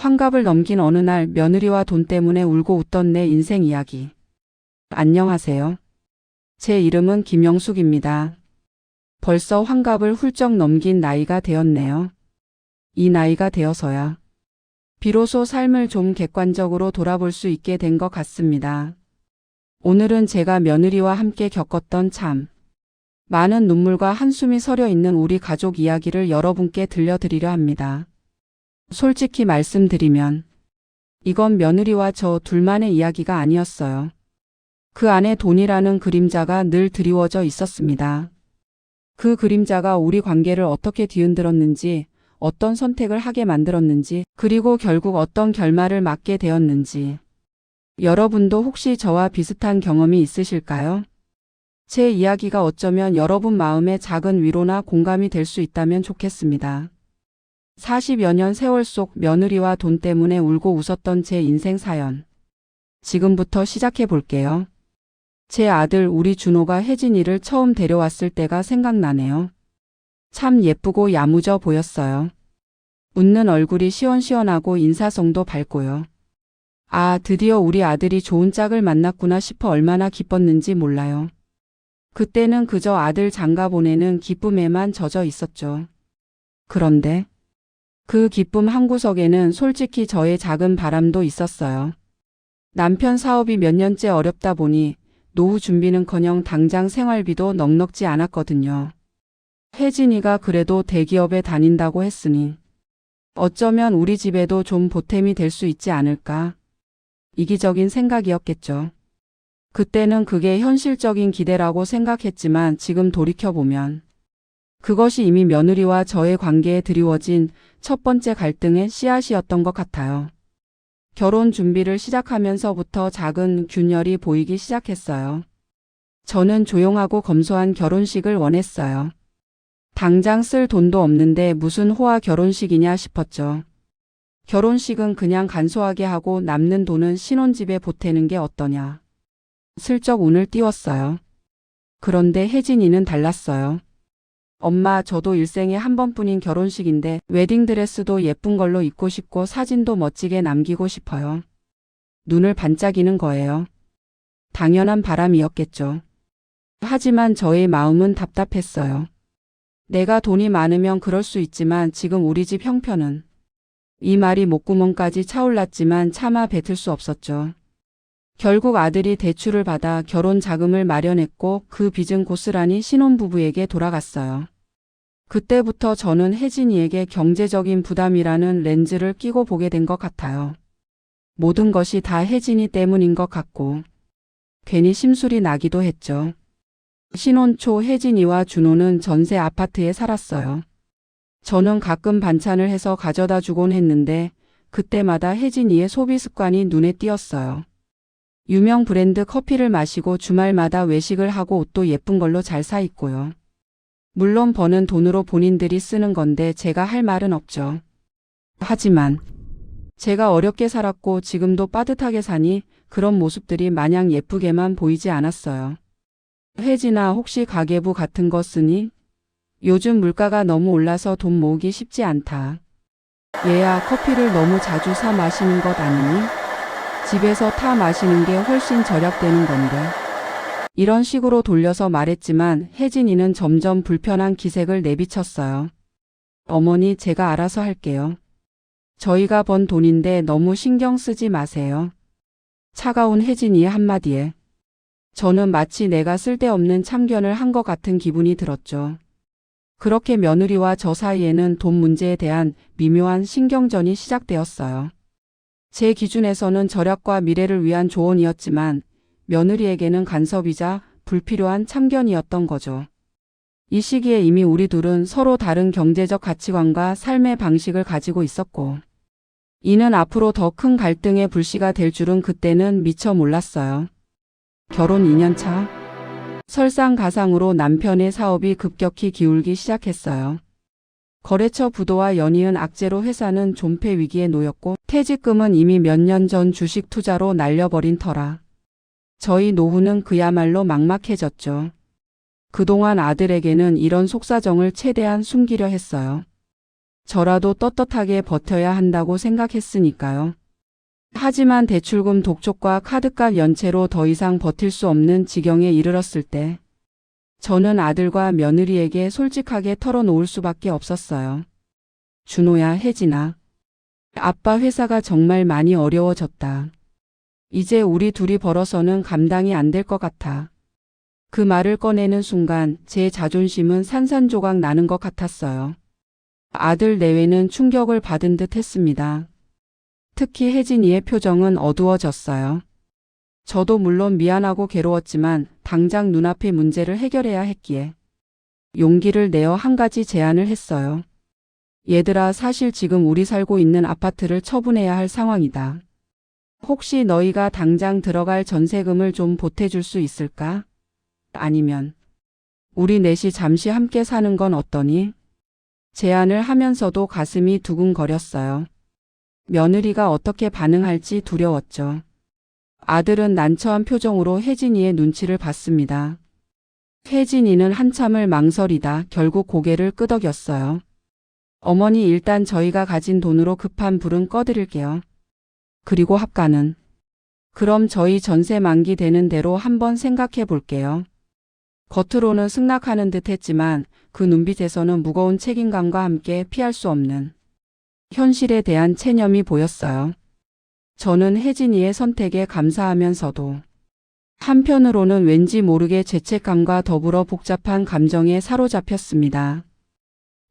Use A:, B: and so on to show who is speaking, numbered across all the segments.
A: 환갑을 넘긴 어느 날 며느리와 돈 때문에 울고 웃던 내 인생 이야기. 안녕하세요. 제 이름은 김영숙입니다. 벌써 환갑을 훌쩍 넘긴 나이가 되었네요. 이 나이가 되어서야 비로소 삶을 좀 객관적으로 돌아볼 수 있게 된 것 같습니다. 오늘은 제가 며느리와 함께 겪었던 참 많은 눈물과 한숨이 서려 있는 우리 가족 이야기를 여러분께 들려드리려 합니다. 솔직히 말씀드리면 이건 며느리와 저 둘만의 이야기가 아니었어요. 그 안에 돈이라는 그림자가 늘 드리워져 있었습니다. 그 그림자가 우리 관계를 어떻게 뒤흔들었는지, 어떤 선택을 하게 만들었는지, 그리고 결국 어떤 결말을 맞게 되었는지. 여러분도 혹시 저와 비슷한 경험이 있으실까요? 제 이야기가 어쩌면 여러분 마음에 작은 위로나 공감이 될 수 있다면 좋겠습니다. 40여 년 세월 속 며느리와 돈 때문에 울고 웃었던 제 인생 사연. 지금부터 시작해 볼게요. 제 아들 우리 준호가 혜진이를 처음 데려왔을 때가 생각나네요. 참 예쁘고 야무져 보였어요. 웃는 얼굴이 시원시원하고 인사성도 밝고요. 아, 드디어 우리 아들이 좋은 짝을 만났구나 싶어 얼마나 기뻤는지 몰라요. 그때는 그저 아들 장가 보내는 기쁨에만 젖어 있었죠. 그런데 그 기쁨 한구석에는 솔직히 저의 작은 바람도 있었어요. 남편 사업이 몇 년째 어렵다 보니 노후 준비는커녕 당장 생활비도 넉넉지 않았거든요. 혜진이가 그래도 대기업에 다닌다고 했으니 어쩌면 우리 집에도 좀 보탬이 될 수 있지 않을까. 이기적인 생각이었겠죠. 그때는 그게 현실적인 기대라고 생각했지만 지금 돌이켜보면 그것이 이미 며느리와 저의 관계에 드리워진 첫 번째 갈등의 씨앗이었던 것 같아요. 결혼 준비를 시작하면서부터 작은 균열이 보이기 시작했어요. 저는 조용하고 검소한 결혼식을 원했어요. 당장 쓸 돈도 없는데 무슨 호화 결혼식이냐 싶었죠. 결혼식은 그냥 간소하게 하고 남는 돈은 신혼집에 보태는 게 어떠냐. 슬쩍 운을 띄웠어요. 그런데 혜진이는 달랐어요. 엄마, 저도 일생에 한 번뿐인 결혼식인데 웨딩드레스도 예쁜 걸로 입고 싶고 사진도 멋지게 남기고 싶어요. 눈을 반짝이는 거예요. 당연한 바람이었겠죠. 하지만 저의 마음은 답답했어요. 내가 돈이 많으면 그럴 수 있지만 지금 우리 집 형편은. 이 말이 목구멍까지 차올랐지만 차마 뱉을 수 없었죠. 결국 아들이 대출을 받아 결혼 자금을 마련했고 그 빚은 고스란히 신혼부부에게 돌아갔어요. 그때부터 저는 혜진이에게 경제적인 부담이라는 렌즈를 끼고 보게 된 것 같아요. 모든 것이 다 혜진이 때문인 것 같고 괜히 심술이 나기도 했죠. 신혼 초 혜진이와 준호는 전세 아파트에 살았어요. 저는 가끔 반찬을 해서 가져다 주곤 했는데 그때마다 혜진이의 소비 습관이 눈에 띄었어요. 유명 브랜드 커피를 마시고 주말마다 외식을 하고 옷도 예쁜 걸로 잘 사 입고요. 물론 버는 돈으로 본인들이 쓰는 건데 제가 할 말은 없죠. 하지만 제가 어렵게 살았고 지금도 빠듯하게 사니 그런 모습들이 마냥 예쁘게만 보이지 않았어요. 혜진아, 혹시 가계부 같은 거 쓰니? 요즘 물가가 너무 올라서 돈 모으기 쉽지 않다. 얘야, 커피를 너무 자주 사 마시는 것 아니니? 집에서 타 마시는 게 훨씬 절약되는 건데. 이런 식으로 돌려서 말했지만 혜진이는 점점 불편한 기색을 내비쳤어요. 어머니, 제가 알아서 할게요. 저희가 번 돈인데 너무 신경 쓰지 마세요. 차가운 혜진이의 한마디에 저는 마치 내가 쓸데없는 참견을 한 것 같은 기분이 들었죠. 그렇게 며느리와 저 사이에는 돈 문제에 대한 미묘한 신경전이 시작되었어요. 제 기준에서는 절약과 미래를 위한 조언이었지만 며느리에게는 간섭이자 불필요한 참견이었던 거죠. 이 시기에 이미 우리 둘은 서로 다른 경제적 가치관과 삶의 방식을 가지고 있었고 이는 앞으로 더 큰 갈등의 불씨가 될 줄은 그때는 미처 몰랐어요. 결혼 2년 차. 설상가상으로 남편의 사업이 급격히 기울기 시작했어요. 거래처 부도와 연이은 악재로 회사는 존폐 위기에 놓였고 퇴직금은 이미 몇 년 전 주식 투자로 날려버린 터라 저희 노후는 그야말로 막막해졌죠. 그동안 아들에게는 이런 속사정을 최대한 숨기려 했어요. 저라도 떳떳하게 버텨야 한다고 생각했으니까요. 하지만 대출금 독촉과 카드값 연체로 더 이상 버틸 수 없는 지경에 이르렀을 때 저는 아들과 며느리에게 솔직하게 털어놓을 수밖에 없었어요. 준호야, 혜진아. 아빠 회사가 정말 많이 어려워졌다. 이제 우리 둘이 벌어서는 감당이 안 될 것 같아. 그 말을 꺼내는 순간 제 자존심은 산산조각 나는 것 같았어요. 아들 내외는 충격을 받은 듯 했습니다. 특히 혜진이의 표정은 어두워졌어요. 저도 물론 미안하고 괴로웠지만 당장 눈앞의 문제를 해결해야 했기에 용기를 내어 한 가지 제안을 했어요. 얘들아, 사실 지금 우리 살고 있는 아파트를 처분해야 할 상황이다. 혹시 너희가 당장 들어갈 전세금을 좀 보태줄 수 있을까? 아니면 우리 넷이 잠시 함께 사는 건 어떠니? 제안을 하면서도 가슴이 두근거렸어요. 며느리가 어떻게 반응할지 두려웠죠. 아들은 난처한 표정으로 혜진이의 눈치를 봤습니다. 혜진이는 한참을 망설이다 결국 고개를 끄덕였어요. 어머니, 일단 저희가 가진 돈으로 급한 불은 꺼드릴게요. 그리고 합가는? 그럼 저희 전세 만기 되는 대로 한번 생각해 볼게요. 겉으로는 승낙하는 듯 했지만 그 눈빛에서는 무거운 책임감과 함께 피할 수 없는 현실에 대한 체념이 보였어요. 저는 혜진이의 선택에 감사하면서도 한편으로는 왠지 모르게 죄책감과 더불어 복잡한 감정에 사로잡혔습니다.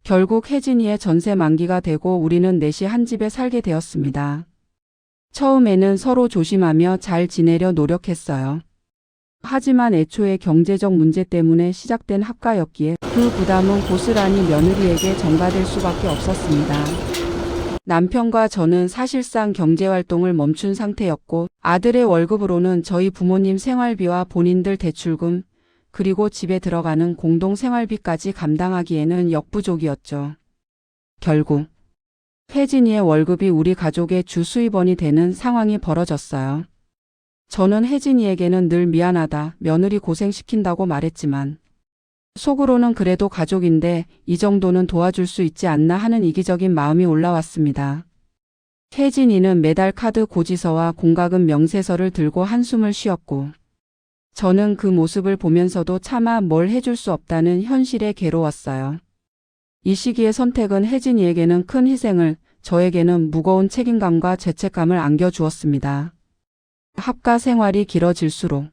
A: 결국 혜진이의 전세 만기가 되고 우리는 넷이 한 집에 살게 되었습니다. 처음에는 서로 조심하며 잘 지내려 노력했어요. 하지만 애초에 경제적 문제 때문에 시작된 합가였기에 그 부담은 고스란히 며느리에게 전가될 수밖에 없었습니다. 남편과 저는 사실상 경제활동을 멈춘 상태였고 아들의 월급으로는 저희 부모님 생활비와 본인들 대출금 그리고 집에 들어가는 공동생활비까지 감당하기에는 역부족이었죠. 결국 혜진이의 월급이 우리 가족의 주 수입원이 되는 상황이 벌어졌어요. 저는 혜진이에게는 늘 미안하다, 며느리 고생시킨다고 말했지만 속으로는 그래도 가족인데 이 정도는 도와줄 수 있지 않나 하는 이기적인 마음이 올라왔습니다. 혜진이는 매달 카드 고지서와 공과금 명세서를 들고 한숨을 쉬었고 저는 그 모습을 보면서도 차마 뭘 해줄 수 없다는 현실에 괴로웠어요. 이 시기의 선택은 혜진이에게는 큰 희생을, 저에게는 무거운 책임감과 죄책감을 안겨주었습니다. 합가 생활이 길어질수록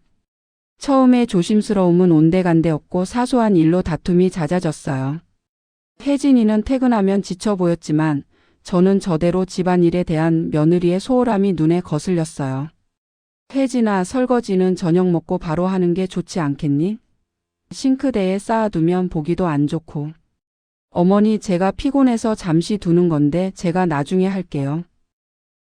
A: 처음에 조심스러움은 온데간데없고 사소한 일로 다툼이 잦아졌어요. 혜진이는 퇴근하면 지쳐 보였지만 저는 저대로 집안일에 대한 며느리의 소홀함이 눈에 거슬렸어요. 혜진아, 설거지는 저녁 먹고 바로 하는 게 좋지 않겠니? 싱크대에 쌓아두면 보기도 안 좋고. 어머니, 제가 피곤해서 잠시 두는 건데 제가 나중에 할게요.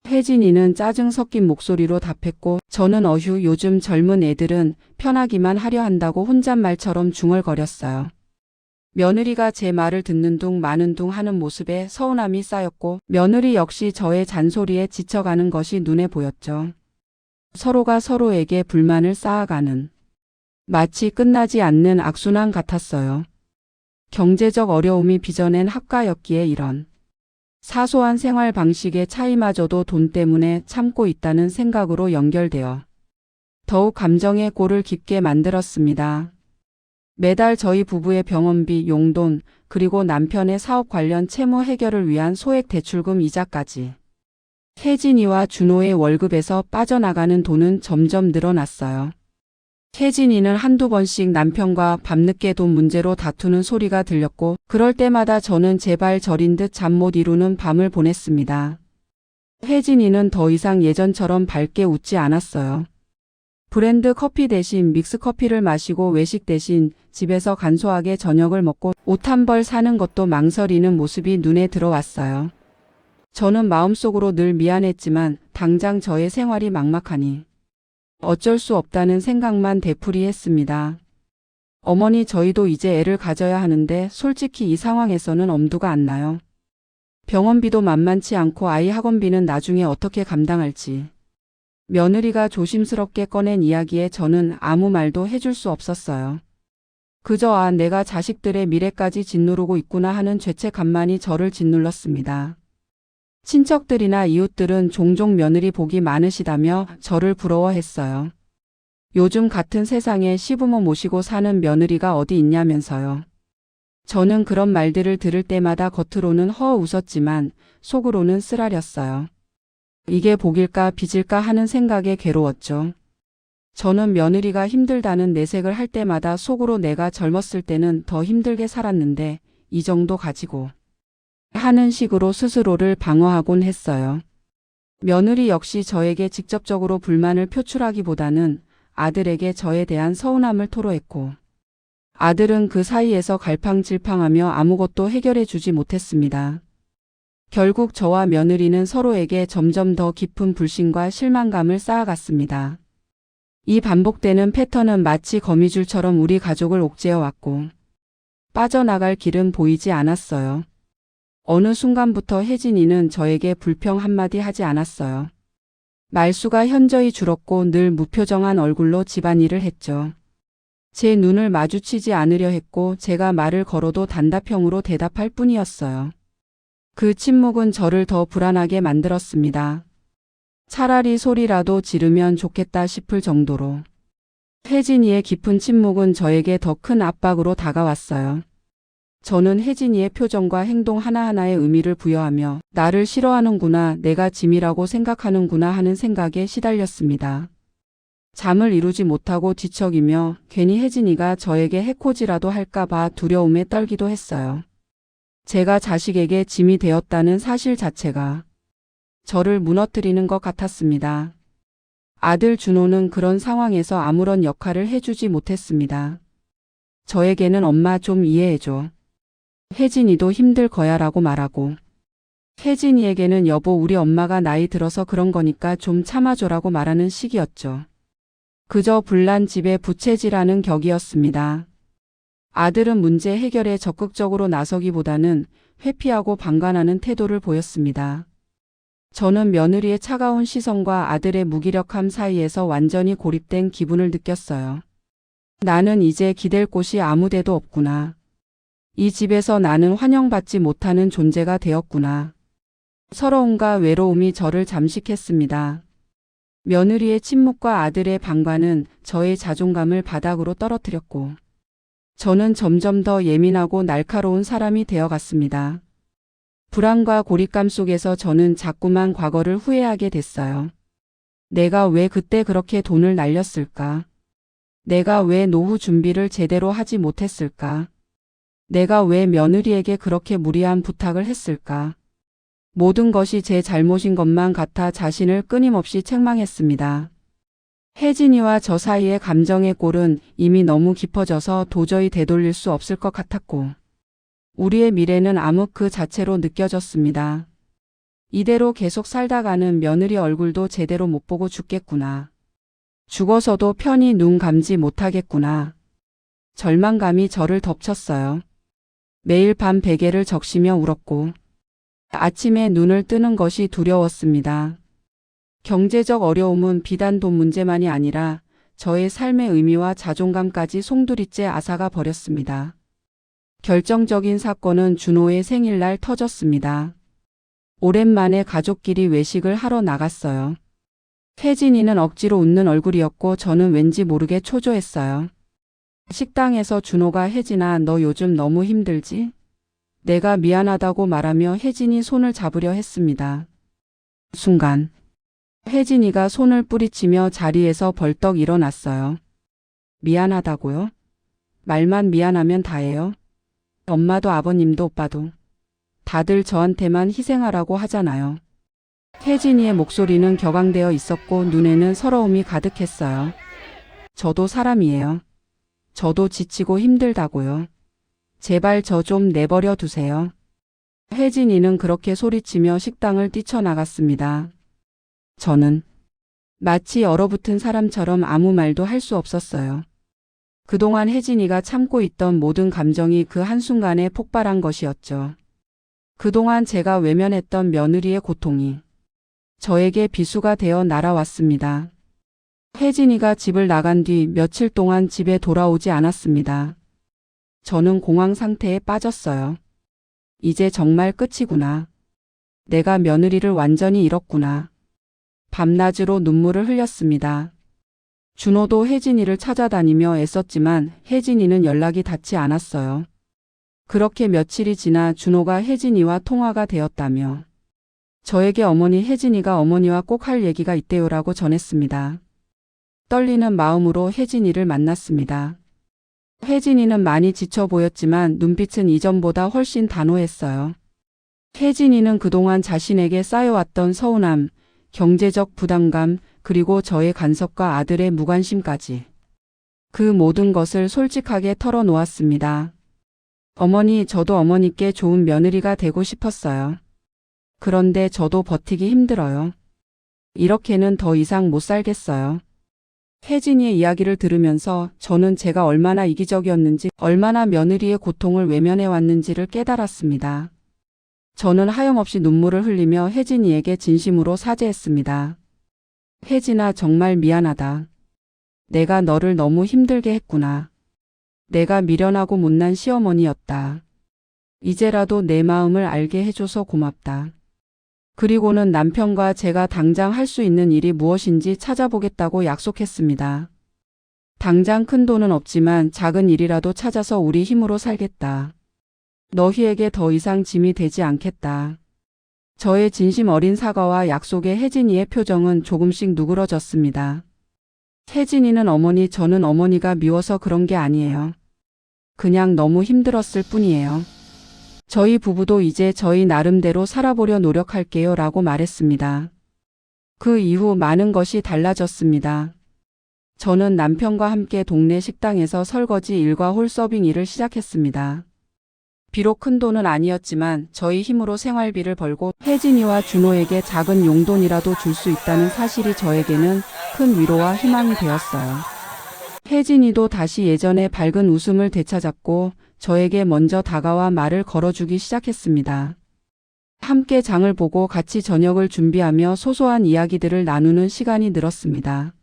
A: 혜진이는 짜증 섞인 목소리로 답했고 저는 어휴, 요즘 젊은 애들은 편하기만 하려 한다고 혼잣말처럼 중얼거렸어요. 며느리가 제 말을 듣는 둥 마는 둥 하는 모습에 서운함이 쌓였고 며느리 역시 저의 잔소리에 지쳐가는 것이 눈에 보였죠. 서로가 서로에게 불만을 쌓아가는 마치 끝나지 않는 악순환 같았어요. 경제적 어려움이 빚어낸 합가였기에 이런 사소한 생활 방식의 차이마저도 돈 때문에 참고 있다는 생각으로 연결되어 더욱 감정의 골을 깊게 만들었습니다. 매달 저희 부부의 병원비, 용돈, 그리고 남편의 사업 관련 채무 해결을 위한 소액 대출금 이자까지 혜진이와 준호의 월급에서 빠져나가는 돈은 점점 늘어났어요. 혜진이는 한두 번씩 남편과 밤늦게 돈 문제로 다투는 소리가 들렸고 그럴 때마다 저는 제발 저린 듯 잠 못 이루는 밤을 보냈습니다. 혜진이는 더 이상 예전처럼 밝게 웃지 않았어요. 브랜드 커피 대신 믹스커피를 마시고 외식 대신 집에서 간소하게 저녁을 먹고 옷 한 벌 사는 것도 망설이는 모습이 눈에 들어왔어요. 저는 마음속으로 늘 미안했지만 당장 저의 생활이 막막하니 어쩔 수 없다는 생각만 되풀이했습니다. 어머니, 저희도 이제 애를 가져야 하는데 솔직히 이 상황에서는 엄두가 안 나요. 병원비도 만만치 않고 아이 학원비는 나중에 어떻게 감당할지. 며느리가 조심스럽게 꺼낸 이야기에 저는 아무 말도 해줄 수 없었어요. 그저 내가 자식들의 미래까지 짓누르고 있구나 하는 죄책감만이 저를 짓눌렀습니다. 친척들이나 이웃들은 종종 며느리 복이 많으시다며 저를 부러워했어요. 요즘 같은 세상에 시부모 모시고 사는 며느리가 어디 있냐면서요. 저는 그런 말들을 들을 때마다 겉으로는 허 웃었지만 속으로는 쓰라렸어요. 이게 복일까 빚일까 하는 생각에 괴로웠죠. 저는 며느리가 힘들다는 내색을 할 때마다 속으로 내가 젊었을 때는 더 힘들게 살았는데 이 정도 가지고 하는 식으로 스스로를 방어하곤 했어요. 며느리 역시 저에게 직접적으로 불만을 표출하기보다는 아들에게 저에 대한 서운함을 토로했고 아들은 그 사이에서 갈팡질팡하며 아무것도 해결해 주지 못했습니다. 결국 저와 며느리는 서로에게 점점 더 깊은 불신과 실망감을 쌓아갔습니다. 이 반복되는 패턴은 마치 거미줄처럼 우리 가족을 옥죄어 왔고 빠져나갈 길은 보이지 않았어요. 어느 순간부터 혜진이는 저에게 불평 한마디 하지 않았어요. 말수가 현저히 줄었고 늘 무표정한 얼굴로 집안일을 했죠. 제 눈을 마주치지 않으려 했고 제가 말을 걸어도 단답형으로 대답할 뿐이었어요. 그 침묵은 저를 더 불안하게 만들었습니다. 차라리 소리라도 지르면 좋겠다 싶을 정도로. 혜진이의 깊은 침묵은 저에게 더 큰 압박으로 다가왔어요. 저는 혜진이의 표정과 행동 하나하나에 의미를 부여하며 나를 싫어하는구나, 내가 짐이라고 생각하는구나 하는 생각에 시달렸습니다. 잠을 이루지 못하고 뒤척이며 괜히 혜진이가 저에게 해코지라도 할까봐 두려움에 떨기도 했어요. 제가 자식에게 짐이 되었다는 사실 자체가 저를 무너뜨리는 것 같았습니다. 아들 준호는 그런 상황에서 아무런 역할을 해주지 못했습니다. 저에게는 엄마 좀 이해해줘. 혜진이도 힘들 거야 라고 말하고 혜진이에게는 여보 우리 엄마가 나이 들어서 그런 거니까 좀 참아줘라고 말하는 식이었죠. 그저 불난 집에 부채질하는 격이었습니다. 아들은 문제 해결에 적극적으로 나서기보다는 회피하고 방관하는 태도를 보였습니다. 저는 며느리의 차가운 시선과 아들의 무기력함 사이에서 완전히 고립된 기분을 느꼈어요. 나는 이제 기댈 곳이 아무데도 없구나. 이 집에서 나는 환영받지 못하는 존재가 되었구나. 서러움과 외로움이 저를 잠식했습니다. 며느리의 침묵과 아들의 방관은 저의 자존감을 바닥으로 떨어뜨렸고 저는 점점 더 예민하고 날카로운 사람이 되어갔습니다. 불안과 고립감 속에서 저는 자꾸만 과거를 후회하게 됐어요. 내가 왜 그때 그렇게 돈을 날렸을까? 내가 왜 노후 준비를 제대로 하지 못했을까? 내가 왜 며느리에게 그렇게 무리한 부탁을 했을까? 모든 것이 제 잘못인 것만 같아 자신을 끊임없이 책망했습니다. 혜진이와 저 사이의 감정의 골은 이미 너무 깊어져서 도저히 되돌릴 수 없을 것 같았고 우리의 미래는 암흑 그 자체로 느껴졌습니다. 이대로 계속 살다가는 며느리 얼굴도 제대로 못 보고 죽겠구나. 죽어서도 편히 눈 감지 못하겠구나. 절망감이 저를 덮쳤어요. 매일 밤 베개를 적시며 울었고 아침에 눈을 뜨는 것이 두려웠습니다. 경제적 어려움은 비단 돈 문제만이 아니라 저의 삶의 의미와 자존감까지 송두리째 앗아가 버렸습니다. 결정적인 사건은 준호의 생일날 터졌습니다. 오랜만에 가족끼리 외식을 하러 나갔어요. 혜진이는 억지로 웃는 얼굴이었고 저는 왠지 모르게 초조했어요. 식당에서 준호가 혜진아 너 요즘 너무 힘들지? 내가 미안하다고 말하며 혜진이 손을 잡으려 했습니다. 순간 혜진이가 손을 뿌리치며 자리에서 벌떡 일어났어요. 미안하다고요? 말만 미안하면 다예요? 엄마도 아버님도 오빠도 다들 저한테만 희생하라고 하잖아요. 혜진이의 목소리는 격앙되어 있었고 눈에는 서러움이 가득했어요. 저도 사람이에요. 저도 지치고 힘들다고요. 제발 저 좀 내버려 두세요. 혜진이는 그렇게 소리치며 식당을 뛰쳐나갔습니다. 저는 마치 얼어붙은 사람처럼 아무 말도 할 수 없었어요. 그동안 혜진이가 참고 있던 모든 감정이 그 한순간에 폭발한 것이었죠. 그동안 제가 외면했던 며느리의 고통이 저에게 비수가 되어 날아왔습니다. 혜진이가 집을 나간 뒤 며칠 동안 집에 돌아오지 않았습니다. 저는 공황 상태에 빠졌어요. 이제 정말 끝이구나. 내가 며느리를 완전히 잃었구나. 밤낮으로 눈물을 흘렸습니다. 준호도 혜진이를 찾아다니며 애썼지만 혜진이는 연락이 닿지 않았어요. 그렇게 며칠이 지나 준호가 혜진이와 통화가 되었다며 저에게 어머니 혜진이가 어머니와 꼭 할 얘기가 있대요라고 전했습니다. 떨리는 마음으로 혜진이를 만났습니다. 혜진이는 많이 지쳐 보였지만 눈빛은 이전보다 훨씬 단호했어요. 혜진이는 그동안 자신에게 쌓여왔던 서운함, 경제적 부담감, 그리고 저의 간섭과 아들의 무관심까지 그 모든 것을 솔직하게 털어놓았습니다. 어머니, 저도 어머니께 좋은 며느리가 되고 싶었어요. 그런데 저도 버티기 힘들어요. 이렇게는 더 이상 못 살겠어요. 혜진이의 이야기를 들으면서 저는 제가 얼마나 이기적이었는지, 얼마나 며느리의 고통을 외면해왔는지를 깨달았습니다. 저는 하염없이 눈물을 흘리며 혜진이에게 진심으로 사죄했습니다. 혜진아, 정말 미안하다. 내가 너를 너무 힘들게 했구나. 내가 미련하고 못난 시어머니였다. 이제라도 내 마음을 알게 해줘서 고맙다. 그리고는 남편과 제가 당장 할 수 있는 일이 무엇인지 찾아보겠다고 약속했습니다. 당장 큰 돈은 없지만 작은 일이라도 찾아서 우리 힘으로 살겠다. 너희에게 더 이상 짐이 되지 않겠다. 저의 진심 어린 사과와 약속에 혜진이의 표정은 조금씩 누그러졌습니다. 혜진이는 어머니, 저는 어머니가 미워서 그런 게 아니에요. 그냥 너무 힘들었을 뿐이에요. 저희 부부도 이제 저희 나름대로 살아보려 노력할게요 라고 말했습니다. 그 이후 많은 것이 달라졌습니다. 저는 남편과 함께 동네 식당에서 설거지 일과 홀서빙 일을 시작했습니다. 비록 큰 돈은 아니었지만 저희 힘으로 생활비를 벌고 혜진이와 준호에게 작은 용돈이라도 줄 수 있다는 사실이 저에게는 큰 위로와 희망이 되었어요. 혜진이도 다시 예전의 밝은 웃음을 되찾았고 저에게 먼저 다가와 말을 걸어주기 시작했습니다. 함께 장을 보고 같이 저녁을 준비하며 소소한 이야기들을 나누는 시간이 늘었습니다.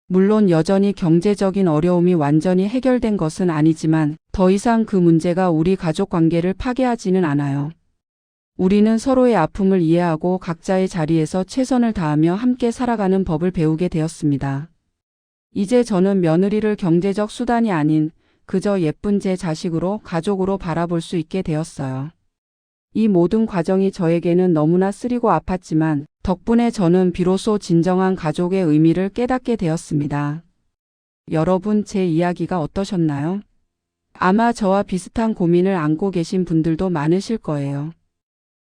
A: 물론 여전히 경제적인 어려움이 완전히 해결된 것은 아니지만 더 이상 그 문제가 우리 가족 관계를 파괴하지는 않아요. 우리는 서로의 아픔을 이해하고 각자의 자리에서 최선을 다하며 함께 살아가는 법을 배우게 되었습니다. 이제 저는 며느리를 경제적 수단이 아닌 그저 예쁜 제 자식으로, 가족으로 바라볼 수 있게 되었어요. 이 모든 과정이 저에게는 너무나 쓰리고 아팠지만 덕분에 저는 비로소 진정한 가족의 의미를 깨닫게 되었습니다. 여러분, 제 이야기가 어떠셨나요? 아마 저와 비슷한 고민을 안고 계신 분들도 많으실 거예요.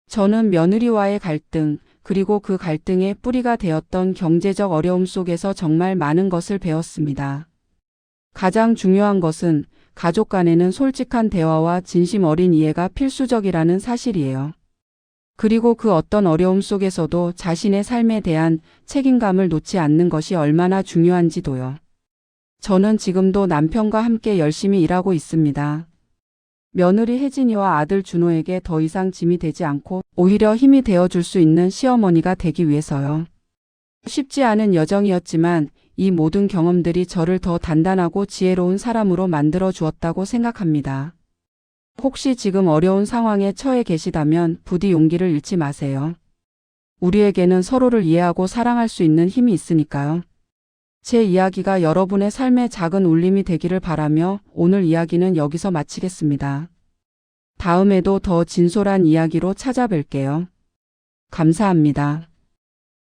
A: 저는 며느리와의 갈등, 그리고 그 갈등의 뿌리가 되었던 경제적 어려움 속에서 정말 많은 것을 배웠습니다. 가장 중요한 것은 가족 간에는 솔직한 대화와 진심 어린 이해가 필수적이라는 사실이에요. 그리고 그 어떤 어려움 속에서도 자신의 삶에 대한 책임감을 놓지 않는 것이 얼마나 중요한지도요. 저는 지금도 남편과 함께 열심히 일하고 있습니다. 며느리 혜진이와 아들 준호에게 더 이상 짐이 되지 않고 오히려 힘이 되어줄 수 있는 시어머니가 되기 위해서요. 쉽지 않은 여정이었지만 이 모든 경험들이 저를 더 단단하고 지혜로운 사람으로 만들어 주었다고 생각합니다. 혹시 지금 어려운 상황에 처해 계시다면 부디 용기를 잃지 마세요. 우리에게는 서로를 이해하고 사랑할 수 있는 힘이 있으니까요. 제 이야기가 여러분의 삶에 작은 울림이 되기를 바라며 오늘 이야기는 여기서 마치겠습니다. 다음에도 더 진솔한 이야기로 찾아뵐게요. 감사합니다.